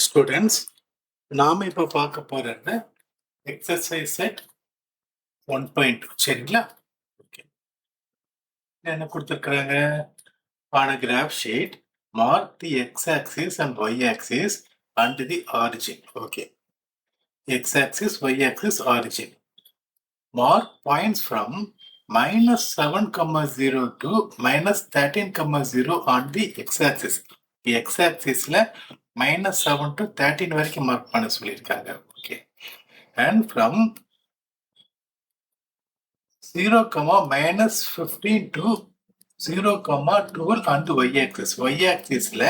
Students, நாம இப்ப பார்க்க போறது எக்ஸசைஸ் செட் 1.2 சரிங்களா? ஓகே. என்ன கொடுத்துருக்காங்க? On a graph sheet, mark the x-axis and y-axis and the origin. Okay. X-axis, y-axis, origin. Mark points from -7,0 to -13,0 on the x-axis. x-axisல -7 to 13 வரைக்கும் mark பண்ண சொல்லியிருக்காங்க. Okay. And from 0, -15 to 0, 12 on the y-axis. Y-axisல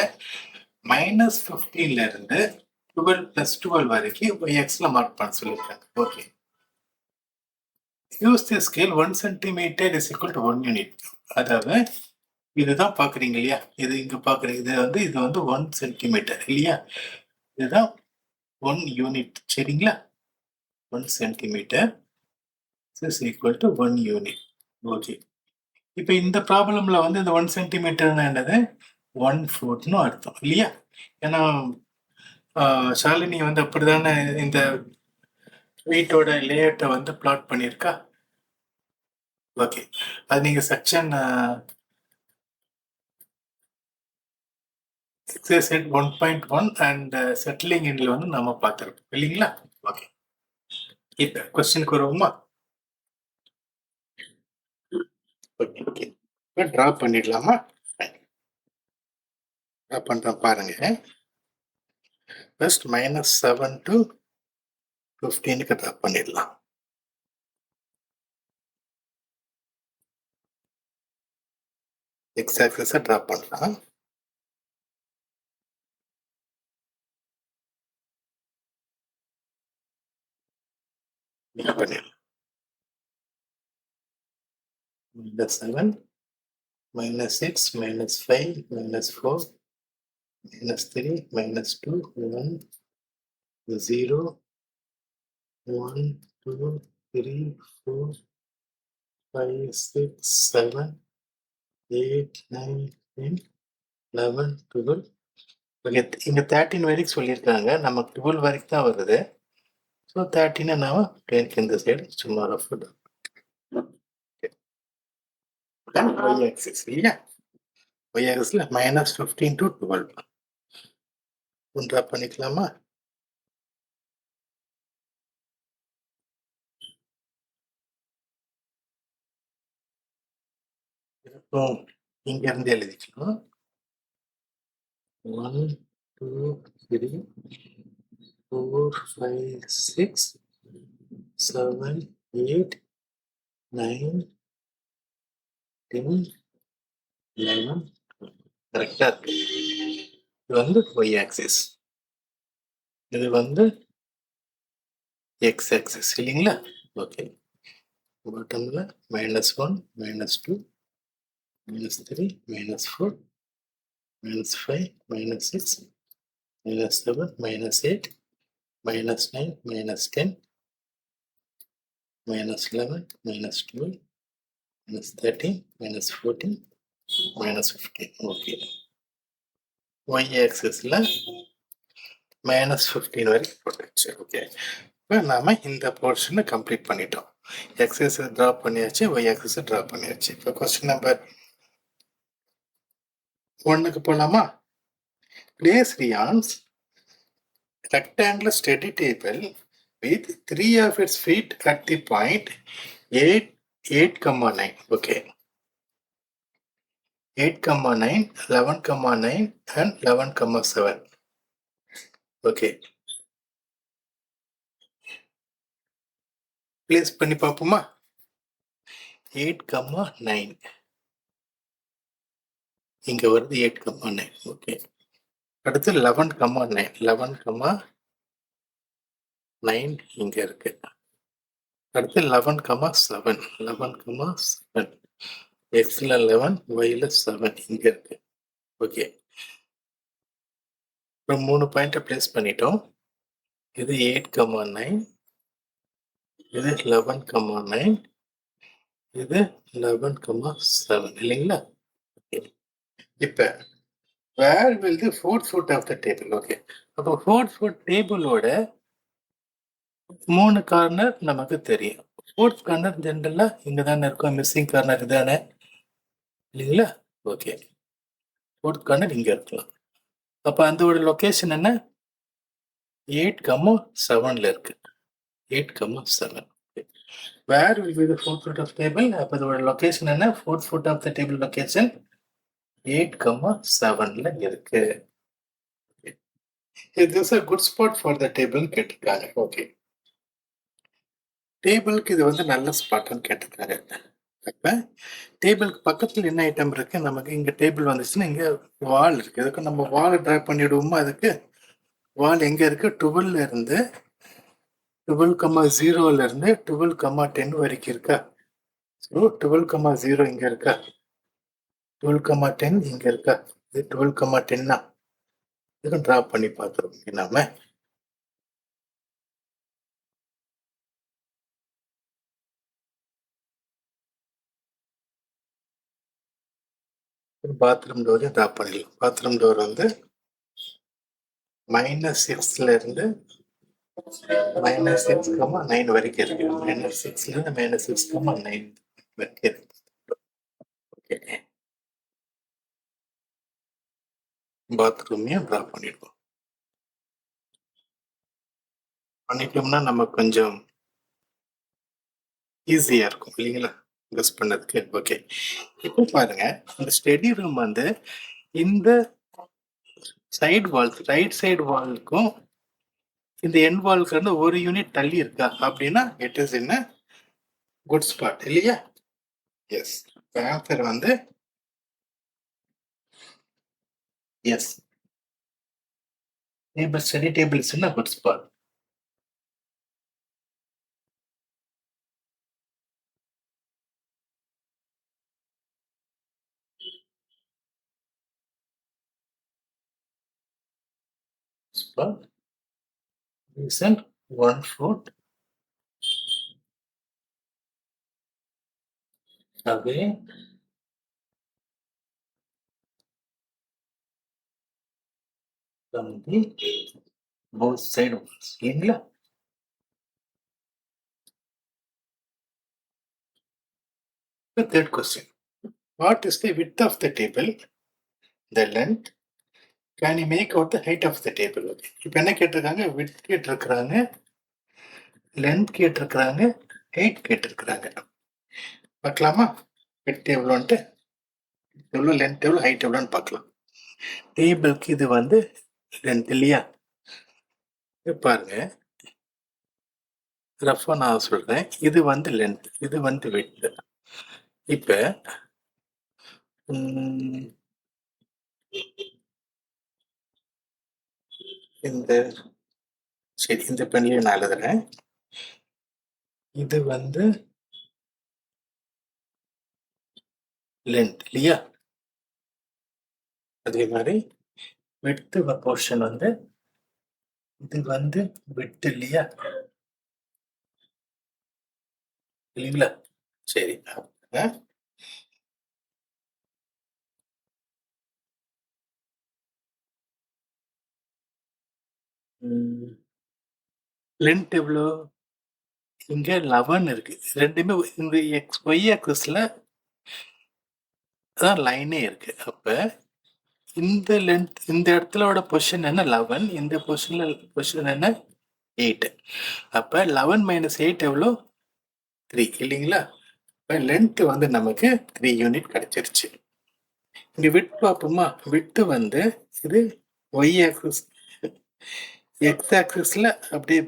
-15 ல இருந்து 12 plus 12 வரைக்கும் y-axisல mark பண்ண சொல்லியிருக்காங்க. Okay. Use the scale 1 cm is equal to 1 unit. அதாவது இதுதான் பாக்குறீங்க இல்லையா? இது இங்க பாக்குறீங்க. இது வந்து 1 cm இல்லையா? இதுதான் 1 unit சரிங்களா? 1 cm is equal to 1 unit. Okay. இப்ப இந்த ப்ராப்ளம்ல வந்து இந்த 1 சென்டிமீட்டர்னு என்னது 1 ஃபுட்னு அர்த்தம் இல்லையா? ஏன்னா ஷாலினி வந்து அப்படிதானே இந்த வீட்டோட லேஅவுட்டை வந்து பிளாட் பண்ணியிருக்கா. ஓகே, அது நீங்க செக்ஷன் எக்ஸசைஸ் 1.1 அண்ட் செட்டிலிங் இன்ல வந்து நம்ம பார்த்துருக்கோம் இல்லைங்களா? ஓகே, இப்ப கொஸ்டினுக்கு வருவோமா? ஓகே ஓகே, இப்போ ட்ரா பண்ணிடலாமா? ட்ரா பண்றேன் பாருங்க. ஃபர்ஸ்ட் -7 to 15க்கு ட்ரா பண்ணிடலாம். எக்ஸ் ஆக்சிஸை ட்ரா பண்ணலாம். பண்ணிடலாம். -7, -6, -5, -4, -3, -2, 1, 0, 1, 2, 3, 4, 5, 6, 7, 8, 9, 10, 11, 12. இங்க 13 வரைக்கும் சொல்லியிருக்காங்க. நமக்கு 12 வரைக்கும் தான் வருது. ஸோ 13 நாம 10 இந்த சைடு சும்மா ரஃப் y-axis இல்லையா? y-axisல -15 to 12 ட்ரா பண்ணிக்கலாமா? இப்போ இங்க இருந்து எழுதிக்கலாம். 1, 2, 3, 4, 5, 6, 7, 8, 9, 10, 11. கரெக்டா இருக்கு. இது வந்து y ஆக்சிஸ், இது வந்து x ஆக்சிஸ் இல்லைங்களா? ஓகே, பாட்டம்ல -1, -2, -3, -4, -5, -6, -7, -8, -9, -10, -11, -12, -13, -14, -15. ஓகே, y ஆக்சிஸ்ல -15 வரைக்கும் போட்டுச்சு. ஓகே, இப்போ நாம இந்த போர்ஷனை கம்ப்ளீட் பண்ணிட்டோம். எக்ஸஸ் ட்ரா பண்ணியாச்சு, ஒய் ஆக்சிஸ் ட்ரா பண்ணியாச்சு. இப்போ கொஸ்டின் நம்பர் 1க்கு போலாமா? Place Rion's rectangular steady table with 3 of its feet at the point 8, 8,9. Okay, 8,9, 11,9 and 11,7. Okay, place பண்ணி பார்ப்போமா? 8,9 இங்க வருது 8,9. ஓகே, அடுத்து 11,9, 11,9 இங்க இருக்கு. அடுத்து 11,7, 11,7. எக்ஸ்ல 11, ஒய்ல 7 இங்க இருக்கு. ஓகே, இப்போ 3 பாயிண்ட்டை பிளேஸ் பண்ணிட்டோம். இது 8,9, இது 11,9, இது 11,7 இல்லைங்களா? இப்ப where will the fourth foot of the table. Okay, அப்போ ஃபோர்த் ஃபுட் டேபிளோட 3 கார்னர் நமக்கு தெரியும். ஃபோர்த் கார்னர் ஜென்ரலா இங்க தானே இருக்கும், மிஸ்ஸிங் கார்னர் தானே இல்லைங்களா? ஓகே, ஃபோர்த் கார்னர் இங்க இருக்கலாம். அப்ப அதோட லொகேஷன் என்ன? 8,7ல இருக்கு. 8,7. Where will be the fourth foot of table. அப்ப அதோட லொகேஷன் என்ன? Fourth foot of the table location 8,7ல இருக்கு. Is this a good spot for the table கேட்டிருக்காங்க. ஓகே, டேபிளுக்கு இது வந்து நல்ல ஸ்பாட்னு கேட்டிருக்காங்க. அப்ப டேபிளுக்கு பக்கத்துல என்ன ஐட்டம் இருக்கு? நமக்கு இங்க டேபிள் வந்துச்சுன்னா இங்க வால் இருக்கு. இதுக்கு நம்ம வால் டிரா பண்ணிடுவோமா? அதுக்கு வால் எங்க இருக்கு? 12ல இருந்து 12,0ல இருந்து 12,10 வரைக்கும் இருக்கா? ஸோ 12,0 இங்க இருக்கா? 12,10 இங்க இருக்கா? இது 12,10 இதுக்கும் டிரா பண்ணி பார்த்துருவோம் நாம. பாத்ரூம் டோர் டிரா பண்ணிடலாம். பாத்ரூம் டோர் வந்து -6ல இருந்து -6,9 வரைக்கும் இருக்கு. -6ல இருந்து -6,9 வரைக்கும் இருக்கு. ஓகே, பாத்ரூமையும் டிரா பண்ணிடுவோம். பண்ணிட்டோம்னா நமக்கு கொஞ்சம் ஈஸியா இருக்கும் இல்லைங்களா கெஸ் பண்ணதுக்கு. ஓகே, இப்போ பாருங்க, இந்த ஸ்டடி ரூம் வந்து இந்த சைடு வால், ரைட் சைடு வாலுக்கும் இந்த எண்ட் வாலுக்கு இருந்து ஒரு யூனிட் தள்ளி இருக்கா அப்படின்னா it is in good spot இல்லையா? எஸ், ஆன்சர் வந்து yes. Table, study table is in good spot. Spot is in 1 foot away from the both side walls. இல்லைங்களா? The third question. What is the width of the table? The length? Can you make out the height of the table? Okay. இப்போ என்ன கேட்டிருக்காங்க? width கேட்டிருக்கிறாங்க, length கேட்டிருக்கிறாங்க, height கேட்டிருக்கிறாங்க. பார்க்கலாமா? width எவ்வளோன்ட்டு, எவ்வளோ length எவ்வளோ ஹைட் எவ்வளோன்னு பார்க்கலாம். டேபிளுக்கு இது வந்து லென்த் இல்லையா? பாருங்க, ரஃபா நான் சொல்றேன். இது வந்து லென்த், இது வந்து width. இப்ப இந்த சரி, இந்த பெண்லயே நான் எழுதுறேன். இது வந்து லென்த் இல்லையா? அதே மாதிரி விட்த் போர்ஷன் வந்து இது வந்து விட்த் இல்லையா? இல்லைங்களா? சரி, லென்த் எவ்வளோ? இங்க 11 இருக்கு. ரெண்டுமே இந்த ஒய் ஆக்சிஸ்ல தான் லைனே இருக்கு. அப்ப இந்த லென்த், இந்த இடத்துலோட பொசிஷன் என்ன? 11. இந்த பொசிஷன் என்ன? 8. அப்ப 11 - 8 எவ்வளோ? 3 இல்லைங்களா? லென்த் வந்து நமக்கு 3 யூனிட் கிடைச்சிருச்சு. இங்க விட் பார்ப்போமா? விட்டு வந்து இது ஒய் ஆக்சிஸ், எக்ஸ் ஆக்சிஸ்ல அப்படியே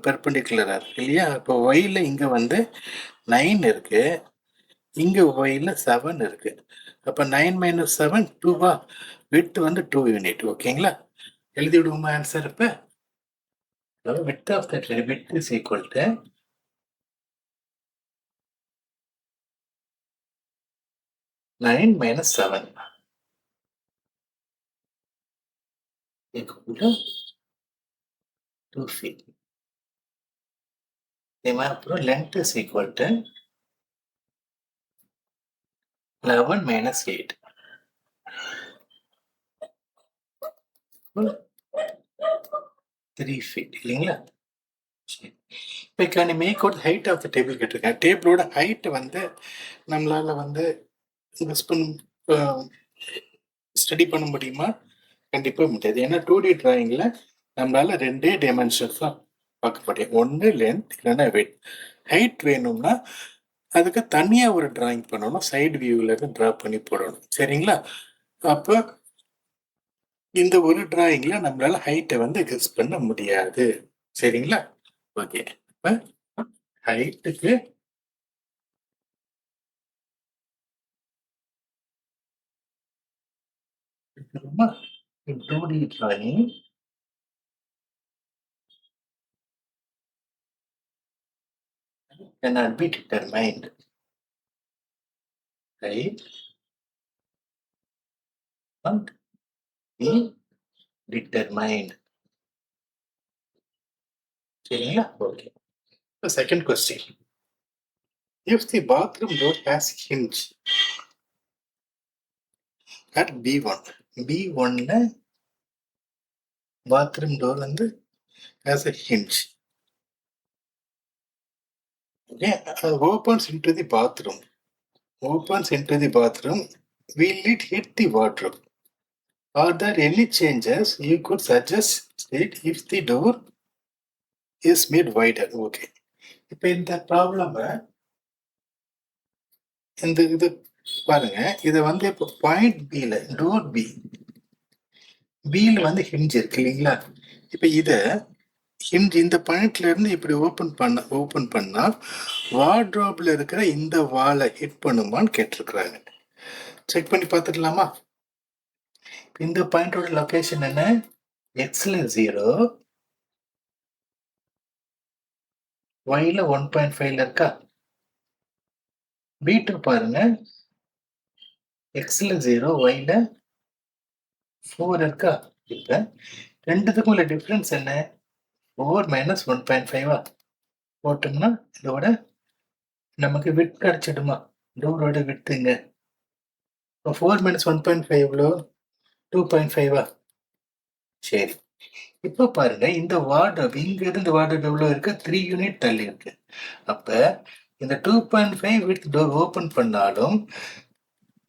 பெர்பெண்டிகுலரா இருக்கு இல்லையா? இப்போ ஒய்ல இங்க வந்து 9 இருக்கு, இங்க ஒய்ல 7 இருக்கு. அப்ப 9 - 7 2வா? விட் வந்து 2 யூனிட். ஓகேங்களா? எழுதி விடுவோமா ஆன்சர்? இப்ப width of the width is equal to 9 - 7 equal to 2 feet. அப்புறம் length is equal to 11 - 8. 3 feet இல்லைங்களா? இப்போ can make out height of the table கேட்டிருக்கேன். டேபிளோட ஹைட் வந்து நம்மளால வந்து ஸ்டடி பண்ண முடியுமா? கண்டிப்பா முடியாது. ஏன்னா 2D டிராயிங்ல நம்மளால 2 டைமென்ஷன்ஸ் தான் பார்க்க முடியும். ஒன்று லென்த் இல்லைன்னா வெயிட். ஹைட் வேணும்னா அதுக்கு தனியா ஒரு டிராயிங் பண்ணணும். சைடு வியூல இருந்து டிரா பண்ணி போடணும். சரிங்களா? அப்போ இந்த ஒரு டிராயிங்ல நம்மளால ஹைட்டை வந்து கெஸ் பண்ண முடியாது. சரிங்களா? ஓகே. இப்போ ஹைட்டுக்கு in 2D drawing cannot be determined. Height can't be determined. சரிங்களா? Okay. The second question. If the bathroom door has hinge at B1, B1ல bathroom door வந்து has a hinge. Okay, opens into the bathroom. Opens into the bathroom. Will it hit the wardrobe? Are there any changes you could suggest it if the door is made wider? Okay. இப்போ இந்த problem இந்த இது பாருங்க, இதை வந்து இப்போ point பியில் door பியில் வந்து ஹிஞ்ச் இருக்கு இல்லைங்களா? இப்போ இதை ஹிஞ்ச் இந்த பாயிண்ட்ல இருந்து இப்படி ஓப்பன் பண்ணா வார்ட்ரோப்ல இருக்கிற இந்த வாலை ஹிட் பண்ணுமான்னு கேட்டிருக்கிறாங்க. செக் பண்ணி பார்த்துக்கலாமா? இந்த பாயிண்டோட லொகேஷன் என்ன? எக்ஸ்ல 0, ஒய்ல 1.5ல இருக்கா? B2 பாருங்க, எக்ஸ்ல 0, ஒய்ல 4 இருக்கா? இப்ப ரெண்டுத்துக்கும் உள்ள டிஃபரன்ஸ் என்ன? 4 மைனஸ் 1.5 போட்டோம்னா இதோட நமக்கு விட் கிடைச்சிடுமா? டோரோட விட்டுங்க. இப்போ 4 மைனஸ் 1.5 எவ்வளோ? 2.5 சரி. இப்போ பாருங்க, இந்த வார்ட்ரோப் இங்க இருந்து வார்ட்ரோப் எவ்வளோ இருக்கு? 3 யூனிட் தள்ளி இருக்கு. அப்ப இந்த 2.5 வித் டோர் ஓபன் பண்ணாலும்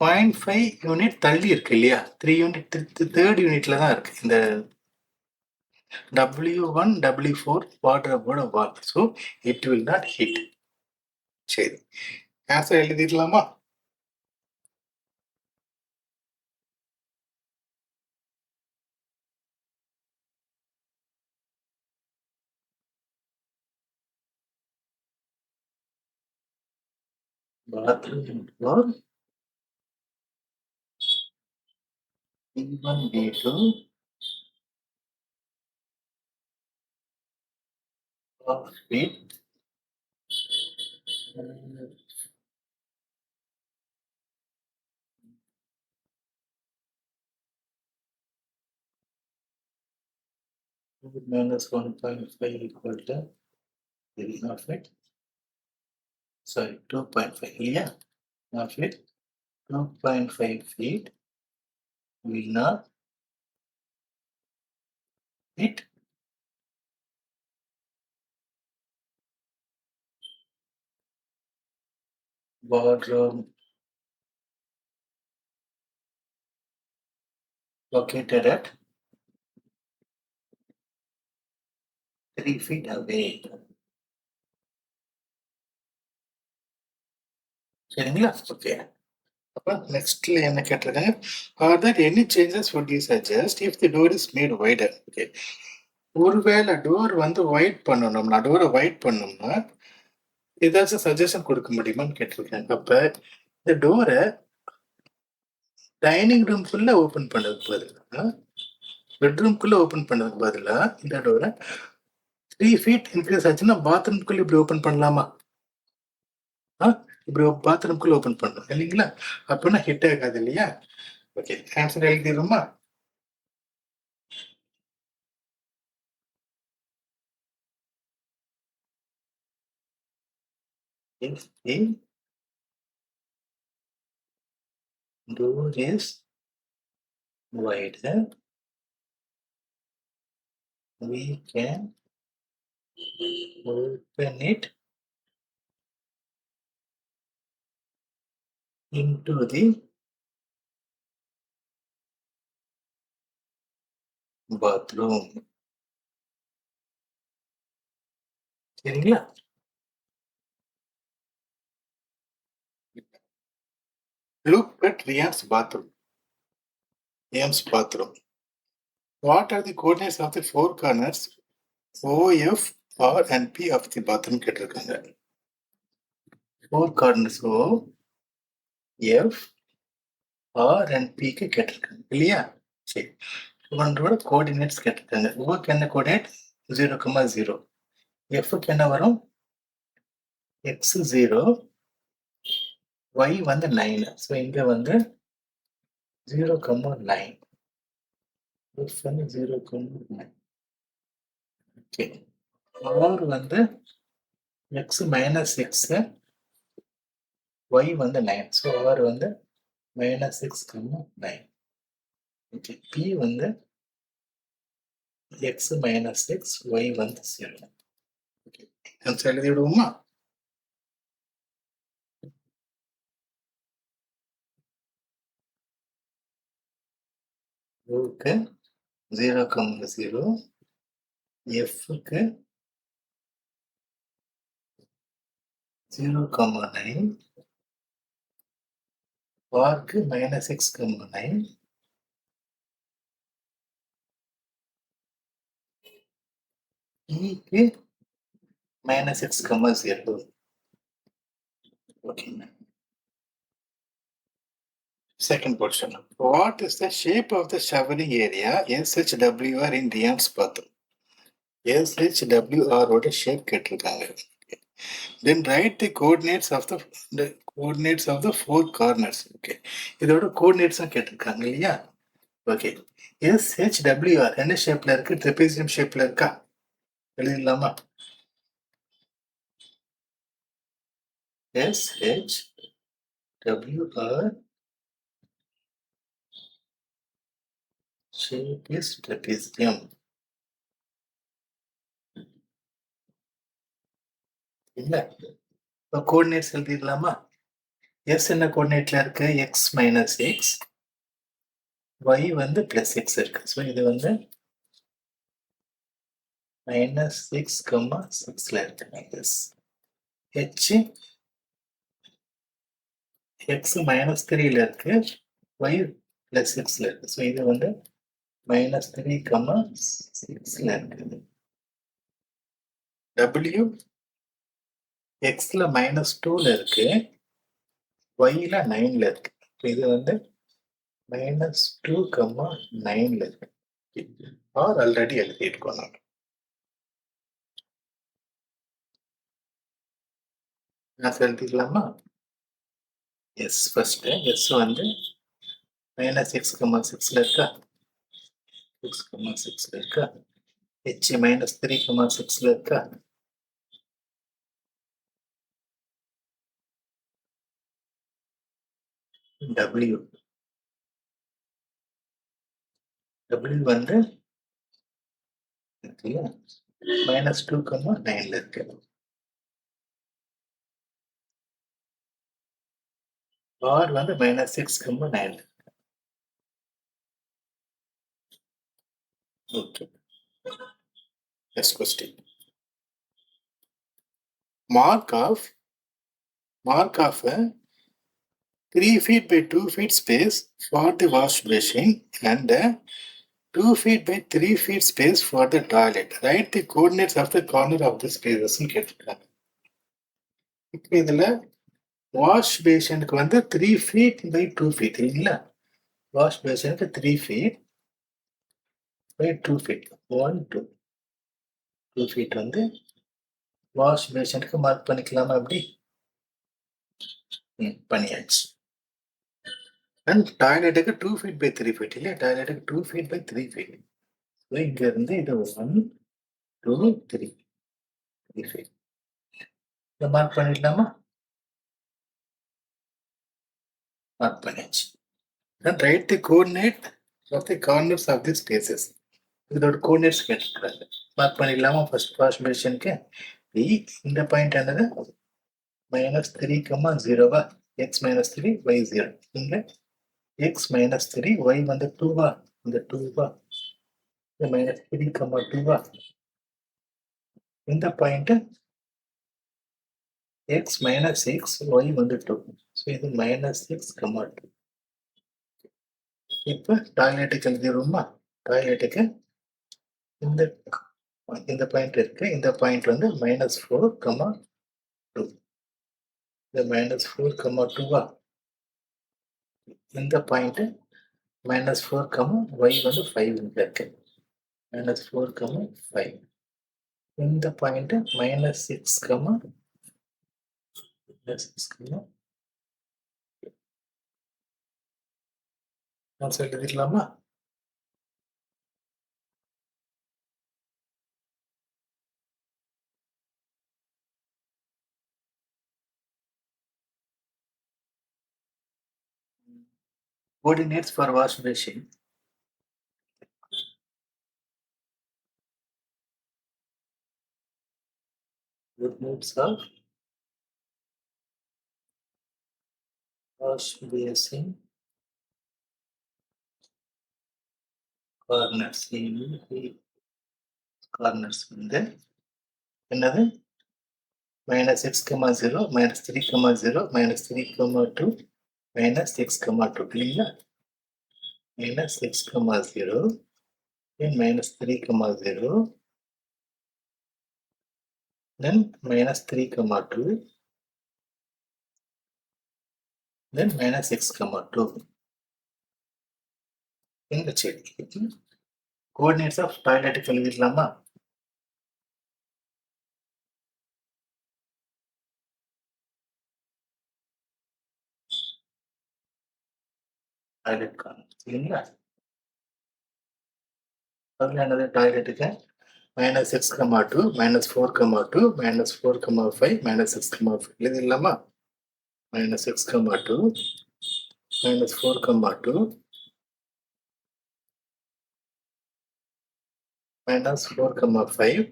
0.5 யூனிட் தள்ளி இருக்கு இல்லையா? 3 யூனிட் தேர்ட் யூனிட்ல தான் இருக்கு இந்த W1 W4 வார்ட்ரோபோட wall. So it will not hit. சரி, ஆன்சர் எழுதிடலாமா? bathroom door B1 B2 of feet minus 1.5 equal to 3 of it. Sorry, 2.5 இல்லையா? Of it 2.5 feet will not hit wardrobe located at 3 feet away. சரிங்களா? Okay. அப்போ நெக்ஸ்ட்ல என்ன கேட்டிருக்காங்க? Are there any changes would you suggest if the door is made wider? Okay. ஒருவேளை door வந்து white பண்ணணும்னா, டோரை white பண்ணணும்னா ஏதாச்சும் சஜஷன் கொடுக்க முடியுமான்னு கேட்டிருக்காங்க. அப்ப இந்த டோரை டைனிங் ரூம்குள்ள ஓபன் பண்ணதுக்கு பதிலா பெட்ரூம்குள்ள ஓபன் பண்ணதுக்கு பதிலா இந்த டோரை 3 feet இன்க்ரீஸ் ஆச்சுன்னா பாத்ரூம்குள்ள இப்படி ஓபன் பண்ணலாமா? இப்படி பாத்ரூம்குள்ள ஓபன் பண்ணணும் இல்லைங்களா? அப்படின்னா ஹிட் ஆகாது இல்லையா? ஓகே, ஆன்சர் எழுதிடுமா? If the door is wider, we can open it into the bathroom. சரிங்களா? Look at Rian's bathroom. Rian's bathroom. What are the coordinates of the four corners OF, R and P of the bathroom கேட்டிருக்காங்க. Four corners O, F, R and P க்கு கேட்டிருக்காங்க இல்லையா? சரி, ஒன்றோட coordinates கேட்டிருக்காங்க. ஓக்கு என்ன coordinate 0,0, எஃப்க்கு என்ன வரும் எக்ஸ் 0, ஒய் வந்து 9. ஸோ இங்க வந்து 0,9, எஃப் வந்து 0,9. ஓகே, ஆர் வந்து எக்ஸ் மைனஸ் எக்ஸ், ஒய் வந்து 9. ஸோ ஆர் வந்து -6,9. ஓகே, பி வந்து எக்ஸ் மைனஸ் எக்ஸ், ஒய் வந்து 0. ஓகே, ஆன்சர் எழுதி விடுவோமா? ஓக்கு 0,0, எஃப்க்கு 0,9, ஆர்க்கு -6,9, க்கு -6,0. Okay. Second question. What is the shape of the showering area SHWR in Rian's bathroom? SHWR ஓட shape கேட்டிருக்காங்க. Then write the coordinates of the four corners. Okay. இதோட coordinates கேட்டிருக்காங்க இல்லையா? Okay, SHWR என்ன ஷேப்ல இருக்கு? ட்ரெபீசியம் ஷேப்ல இருக்கா? எழுதிடலாமா? SHWR shape is trapezium. இல்ல, இப்போ கோஆர்டினேட்ஸ் எழுதிடலாமா? எஸ் என்ன கோஆர்டினேட்ல இருக்கு? எக்ஸ் மைனஸ் எக்ஸ், ஒய் வந்து பிளஸ் எக்ஸ் இருக்கு. ஸோ இது வந்து -6,6ல இருக்கு. மைனஸ் ஹெச் எக்ஸ் -3ல இருக்கு, ஒய் +6ல இருக்கு. ஸோ இது வந்து -3,6ல இருக்குது. டபிள்யூ எக்ஸ்ல -2ல இருக்கு, ஒய்ல 9ல இருக்கு. இது வந்து -2,9ல இருக்கு. ஆர் ஆல்ரெடி எழுதியிருக்கோம் நம்ம. நான் எழுதிக்கலாமா? எஸ் ஃபர்ஸ்ட், எஸ் வந்து -6,6ல இருக்கா? 6,6ல இருக்கா? ஹெச் -3,6ல இருக்கா? டபிள்யூ வந்து -2,9ல இருக்கு. ஆர் வந்து -6,9ல இருக்கு. Okay, next question. Mark off a 3 feet by 2 feet space for the wash basin and a 2 feet by 3 feet space for the toilet. Write the coordinates of the corner of the spaces கேட்டிருக்காங்க. இப்போ இதுல wash பேஷனுக்கு வந்து 3 feet by 2 feet இல்லைங்களா? Wash பேஷனுக்கு 3 feet by 2 feet, 1 2 2 feet வந்து wash பேஷனுக்கு mark பண்ணிக்கலாமா? அப்படி பண்ணியாச்சு. அண்ட் டாய்லெட்டுக்கு 2 feet by 3 feet இல்லையா? டாய்லெட்டுக்கு 2 feet by 3 feet. ஸோ இங்க இருந்து இது 1 2 3 3 feet. இதை மார்க் பண்ணிடலாமா? மார்க் பண்ணியாச்சு. And write the coordinate of the corners of the spaces. இதோட கோஆர்டினேட்ஸ் கேட்டிருக்காங்க. மார்க் பண்ணிடலாமா? ஃபர்ஸ்ட் பொசிஷனுக்கு பி. இந்த பாயிண்ட் என்னது? -3, 0வா? x -3 y 0. இங்க x -3 y வந்து 2வா? இந்த 2வா? இந்த -3, 2வா? இந்த பாயிண்ட் x -6 y வந்து 2. ஸோ இது -6, 2. இப்போ டாய்லெட்டுக்கு எழுதிடுவோமா? டாய்லெட்டுக்கு இந்த இந்த பாயிண்ட் இருக்கு. இந்த பாயிண்ட் வந்து -4, 2. இந்த -4, 2வா? இந்த பாயிண்ட் -4, y வந்து 5 இருக்கு. -4, 5. இந்த பாயிண்ட் -6, ஆன்சர் எழுதிக்கலாமா? Coordinates for wash basin. Coordinates of wash basin corners. Corners வந்து என்னது? -6, 0, -3, 0, -3, 2, -6, 2 இல்லைங்களா? -6, 0, then -3, 0, then -3, 2, then -6, 2. இந்த செடி கோஆர்டினேட்ஸ் ஆஃப் டாய்லெட்டுக்கு எழுதிடலாமா? டாய்லெட் கார்னர் இல்லைங்களா? அதில் என்னது? டாய்லெட்டுக்கு -6, 2, -4, 2, -4, 5, -6, 5 எழுதிடலாமா? -6, 2, -4, 2, -4, 5,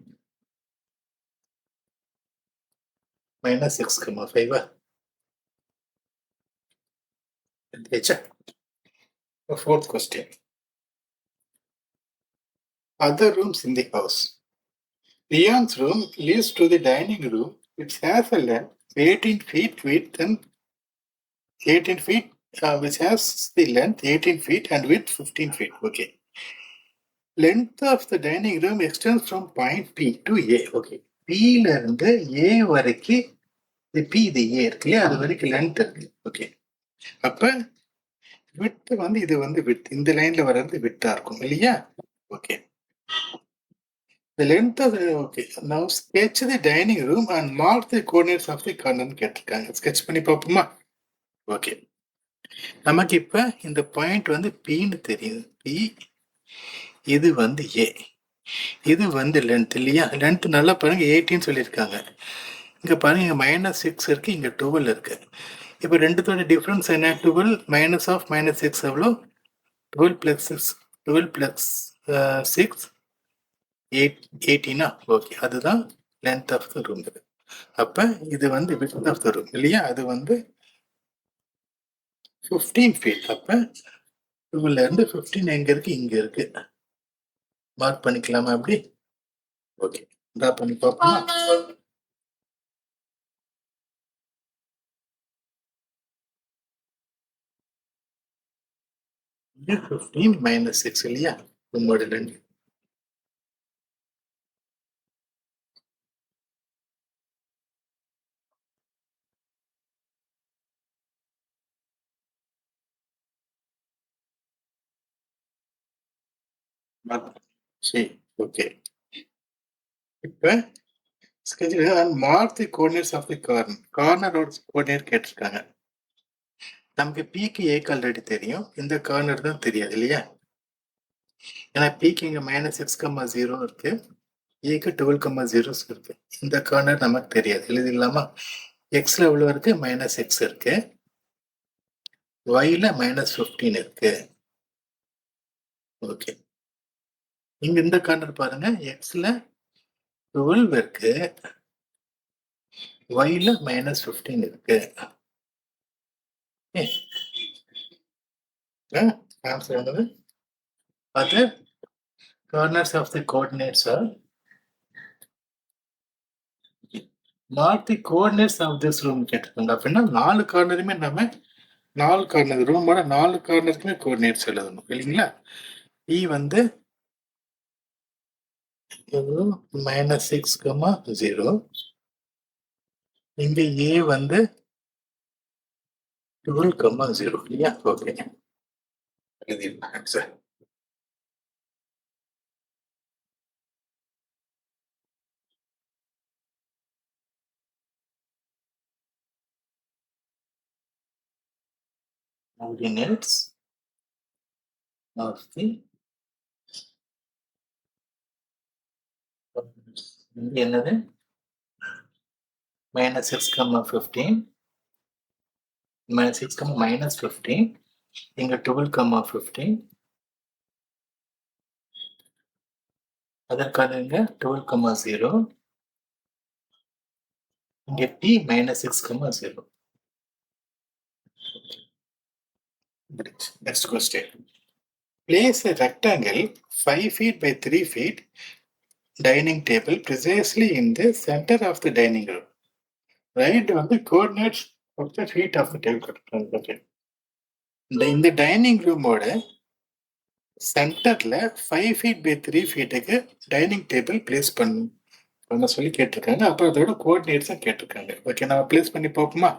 -6, 5. Fourth question. Other rooms in the house. Leon's room leads to the dining room, which has a length 18 feet width and 18 feet, which has the length 18 feet and width 15 feet. Okay. Length of the dining room extends from point P to A. Okay. P ல இருந்து A வரைக்கும் இது P இது A இருக்கு இல்லையா? அது வரைக்கும் length இருக்கு. ஓகே. அப்ப வித் வந்து இது வந்து வித் இந்த லைன்ல வர்றது வித்தா இருக்கும் இல்லையா? Okay. The length of the okay. Now sketch the dining room and mark the coordinates of the corner கேட்டிருக்காங்க. ஸ்கெட்ச் பண்ணி பார்ப்போமா? ஓகே. நமக்கு இப்ப இந்த பாயிண்ட் வந்து Pன்னு தெரியுது. P இது வந்து A. இது வந்து லென்த் இல்லையா? லென்த் நல்லா பாருங்க 18 சொல்லியிருக்காங்க. இங்க பாருங்க -6 இருக்கு, இங்க 12 இருக்கு. இப்போ ரெண்டுத்தோட டிஃபரன்ஸ் என்ன? 12 மைனஸ் ஆஃப் -6 எவ்வளோ? 12 + 6, 12 + 6, 18. ஓகே, அதுதான் லென்த் ஆஃப் த ரூம். அப்ப இது வந்து விட்த் ஆஃப் த ரூம் இல்லையா? அது வந்து 15 feet. அப்ப 12 இருந்து 15 எங்க இருக்கு? இங்க இருக்கு. மார்க் பண்ணிக்கலாமா அப்படி? ஓகே, ட்ரா பண்ணி பார்ப்போமா? 15 - 6 இல்லையா? உங்களோட லென்த். சரி, ஓகே. இப்ப mark the coordinates of the corner. கார்னரோட கோஆர்டினேட் கேட்டிருக்காங்க. நமக்கு பிக்கு ஏக்கு ஆல்ரெடி தெரியும், இந்த கார்னர் தான் தெரியாது இல்லையா? ஏன்னா பிக்கு இங்க -6, 0 இருக்கு, ஏக்கு 12, 0 இருக்கு. இந்த கார்னர் நமக்கு தெரியாது. எழுதிடலாமா? எக்ஸ்ல எவ்வளவு இருக்கு? -6 இருக்கு, ஒய்ல -15 இருக்கு. ஓகே, இங்க இந்த கார்னர் பாருங்க, எக்ஸ்ல 12 இருக்கு, ஒய்ல -15 இருக்கு. ஆன்சர் என்னது? அது corners of the coordinates are not the coordinates of this room கேட்டிருக்காங்க. அப்படின்னா 4 கார்னருமே நம்ம 4 கார்னர் ரூமோட 4 கார்னருக்குமே கோஆர்டினேட்ஸ் எழுதணும் இல்லைங்களா? இ வந்து -6,0, இங்க ஏ வந்து 12,0 இல்லையா? ஓகே, எழுதிருக்காங்க சார். Coordinates of the இங்க என்னது? -6,15, -6,-15, இங்க 12,15, அதற்கான இங்க 12,0, இங்க t -6,0. Next question. Place a rectangle 5 feet by 3 feet dining table precisely in the center of the dining room. Write the coordinates of the feet of the table. Okay. இந்த dining ரூமோட சென்டர்ல 5 feet by 3 feetக்கு dining table place பண்ண சொல்லி கேட்டிருக்காங்க. அப்புறம் அதோட கோஆர்டினேட்ஸும் கேட்டிருக்காங்க. ஓகே, நம்ம பிளேஸ் பண்ணி பார்ப்போமா?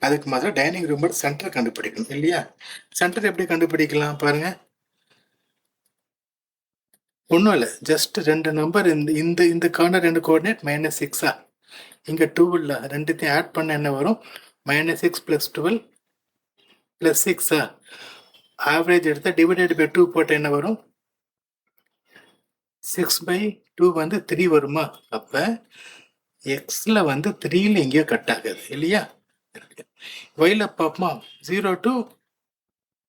அதுக்கு முதல்ல டைனிங் ரூமோட சென்டர் கண்டுபிடிக்கணும் இல்லையா? சென்டர் எப்படி கண்டுபிடிக்கலாம் பாருங்க. ஒன்றும் இல்லை, ஜஸ்ட் 2 நம்பர் இந்த இந்த கார்னர் 2 கோஆர்டினேட் -6 இங்கே 2 இல்லை, ரெண்டுத்தையும் ஆட் பண்ண என்ன வரும்? -6 + 12 + 6 ஆவரேஜ் எடுத்தால் டிவைடட் பை 2 போட்ட என்ன வரும்? 6/2 வந்து 3 வருமா? அப்போ எக்ஸில் வந்து 3ல எங்கேயோ கட் ஆகுது இல்லையா? ஒய்ல பார்ப்போமா? 0 to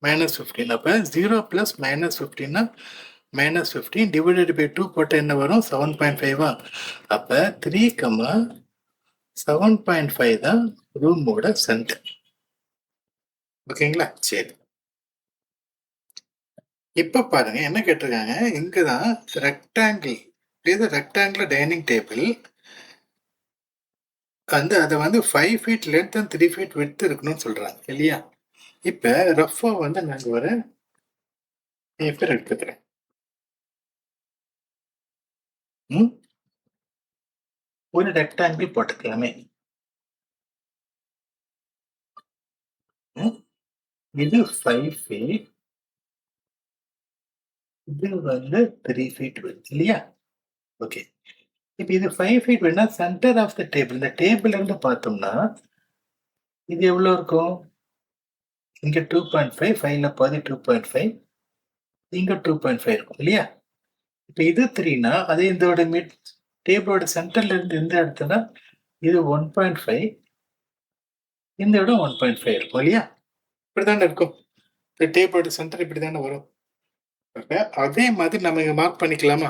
-15. அப்போ 0 + -15னா -15 டிவைடட் பை 2 போட்ட என்ன வரும்? 7.5. அப்போ 3,7.5 தான் ரூமோட சென்டர். ஓகேங்களா? சரி, இப்ப பாருங்க என்ன கேட்டிருக்காங்க. இங்கதான் ரெக்டாங்கிள் டைனிங் டேபிள் வந்து அதை வந்து 5 feet length and 3 feet width இருக்கணும்னு சொல்றாங்க இல்லையா? இப்ப ரஃபா வந்து நாங்க ஒரு பேப்பர் எடுத்துக்கிறேன். ஒரு ரெக்டாங்கிள் போட்டுக்கலாமே. இது 5 feet, இது வந்து 3 feet விட்த் இல்லையா? ஓகே, இப்போ இது 5 feet வேணா சென்டர் ஆஃப் த டேபிள், இந்த டேபிள் இருந்து பார்த்தோம்னா இது எவ்வளோ இருக்கும்? இங்க 2.5, 5ல பாதி 2.5, இங்க 2.5 இருக்கும் இல்லையா? இப்போ இது 3னா அதே இதோட மிட் டேபிளோட சென்டர்ல இருந்து எந்த இடத்துனா இது 1.5, இந்த இடம் 1.5 இருக்கும் இல்லையா? இப்படிதானே இருக்கும். இந்த டேபிளோட சென்டர் இப்படி தானே வரும். அதே மாதிரி நம்ம இங்க மார்க் பண்ணிக்கலாமா?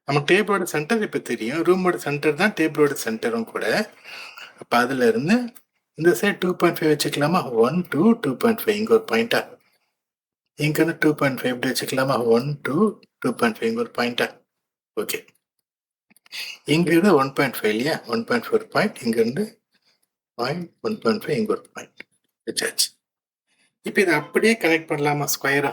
நம்ம டேபிளோட சென்டர் இப்ப தெரியும், ரூமோட சென்டர் தான் டேபிளோட சென்டரும் கூட. அப்ப அதுல இருந்து இந்த சைடு 2.5 வச்சுக்கலாமா? 1 to 2.5 இங்க ஒரு பாயிண்டா, இங்க இருந்து 2.5 எப்படி வச்சுக்கலாமா? 1 to 2.5 இங்க ஒரு பாயிண்டா. ஓகே, இங்க இருந்து 1.5 இல்லையா? 1.4 பாயிண்ட், இங்க இருந்து பாயிண்ட் 1.5 இங்க ஒரு பாயிண்ட் வச்சாச்சு. இப்ப இதை அப்படியே கனெக்ட் பண்ணலாமா ஸ்கொயரா?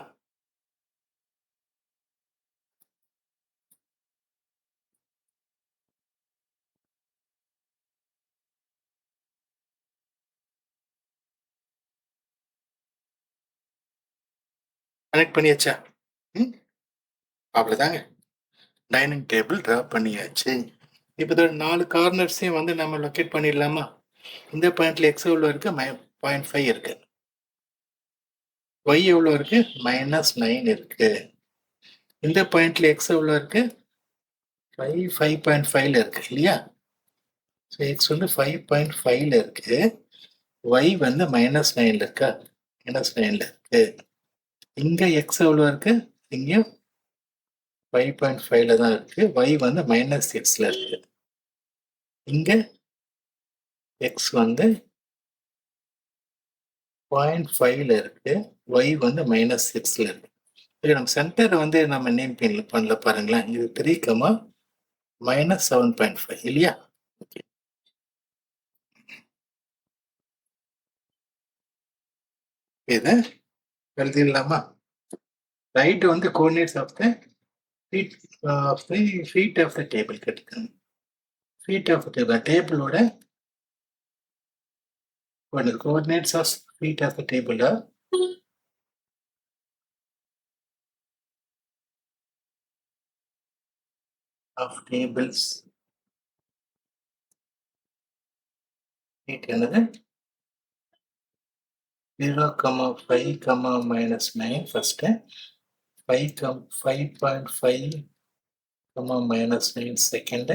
கனெக்ட் பண்ணியாச்சா? அவ்வளவுதாங்க, டைனிங் டேபிள் டிரா பண்ணியாச்சு. இப்போ இதோட 4 கார்னர்ஸையும் வந்து நம்ம லொக்கேட் பண்ணிடலாமா? இந்த பாயிண்ட்ல எக்ஸ் எவ்வளோ இருக்கு? 0.5 இருக்கு. ஒய் எவ்வளோ இருக்கு? -9 இருக்கு. இந்த பாயிண்ட்ல எக்ஸ் எவ்வளோ இருக்கு? 5.5ல இருக்கு இல்லையா? ஸோ எக்ஸ் வந்து 5.5ல இருக்கு, ஒய் வந்து -9ல இருக்கா? -9ல இருக்கு. இங்க எக்ஸ் எவ்வளோ இருக்கு? இங்கேயும் 5.5ல தான் இருக்கு. y வந்து -6ல இருக்கு. இங்க x வந்து 0.5ல இருக்கு. y வந்து -6ல இருக்கு. இது நம்ம சென்டர் வந்து நம்ம நேம் பண்ணல பாருங்களேன். இது 3, -7.5 இல்லையா? ஓகே. இதை எழுதிடலாமா? ரைட் வந்து coordinates of the feet of the table கேட்டுக்கோங்க. ஃபீட் ஆஃப் டேபிள் டேபிளோட coordinates of feet of the table are of tables feet என்னது 0, 5, -9 first 5.5, -9 second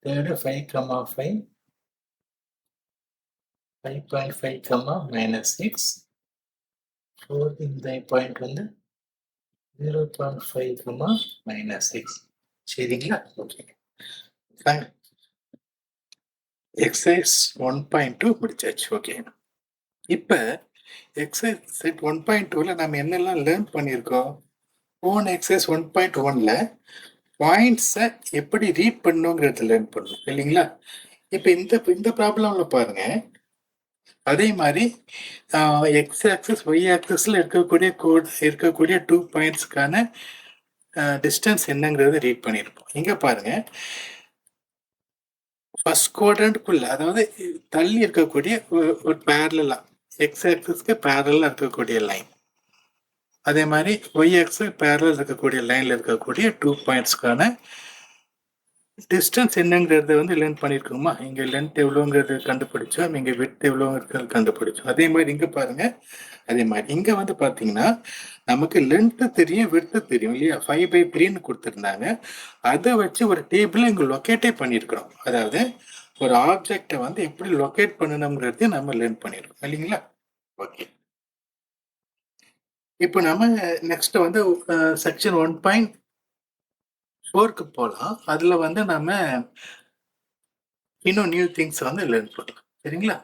third 5, 5.5, -6 fourth இந்த பாயிண்ட் வந்து 0.5, -6 சரிங்களா? Okay fine. எக்ஸசைஸ் 1.2 முடிச்சாச்சு. ஓகே, இப்போ எக்ஸசைஸ் செட் 1.2ல நம்ம என்னெல்லாம் லேர்ன் பண்ணியிருக்கோம்? போன எக்ஸசைஸ் 1.1ல பாயிண்ட்ஸை எப்படி ரீட் பண்ணுங்கிறது லேர்ன் பண்ணணும் இல்லைங்களா? இப்போ இந்த ப்ராப்ளம்ல பாருங்க, அதே மாதிரி எக்ஸ் ஆக்சிஸ் ஒய் ஆக்சிஸில் இருக்கக்கூடிய 2 பாயிண்ட்ஸ்க்கான டிஸ்டன்ஸ் என்னங்கிறத ரீட் பண்ணியிருப்போம். இங்கே பாருங்க, ஃபர்ஸ்ட் குவாட்ரண்ட்குள்ள, அதாவது தள்ளி இருக்கக்கூடிய ஒரு பேரலா எக்ஸ் ஆக்சிஸ்க்கு பேரலா இருக்கக்கூடிய லைன், அதே மாதிரி ஒய் ஆக்சிஸ் பேரலல் இருக்கக்கூடிய லைன்ல இருக்கக்கூடிய 2 பாயிண்ட்ஸ்க்கான டிஸ்டன்ஸ் என்னங்கிறத வந்து லேர்ன் பண்ணியிருக்கோமா? இங்கே லென்த் எவ்வளோங்கிறது கண்டுபிடிச்சோம், இங்கே விட்த் எவ்வளோங்கிறது கண்டுபிடிச்சோம். அதே மாதிரி இங்கே பாருங்க, அதே மாதிரி இங்கே வந்து பார்த்தீங்கன்னா நமக்கு லென்த்து தெரியும், விட்த்து தெரியும் இல்லையா? 5/3ன்னு கொடுத்துருந்தாங்க. அதை வச்சு ஒரு டேபிளை இங்கே லொக்கேட்டே பண்ணியிருக்கிறோம். அதாவது ஒரு ஆப்ஜெக்டை வந்து எப்படி லொக்கேட் பண்ணணுங்கிறது நம்ம லேர்ன் பண்ணியிருக்கோம் இல்லைங்களா? ஓகே, இப்போ நம்ம நெக்ஸ்ட் வந்து செக்ஷன் 1.4க்கு போகலாம். அதில் வந்து நம்ம இன்னும் நியூ திங்ஸ் வந்து லேர்ன் பண்ணலாம் சரிங்களா?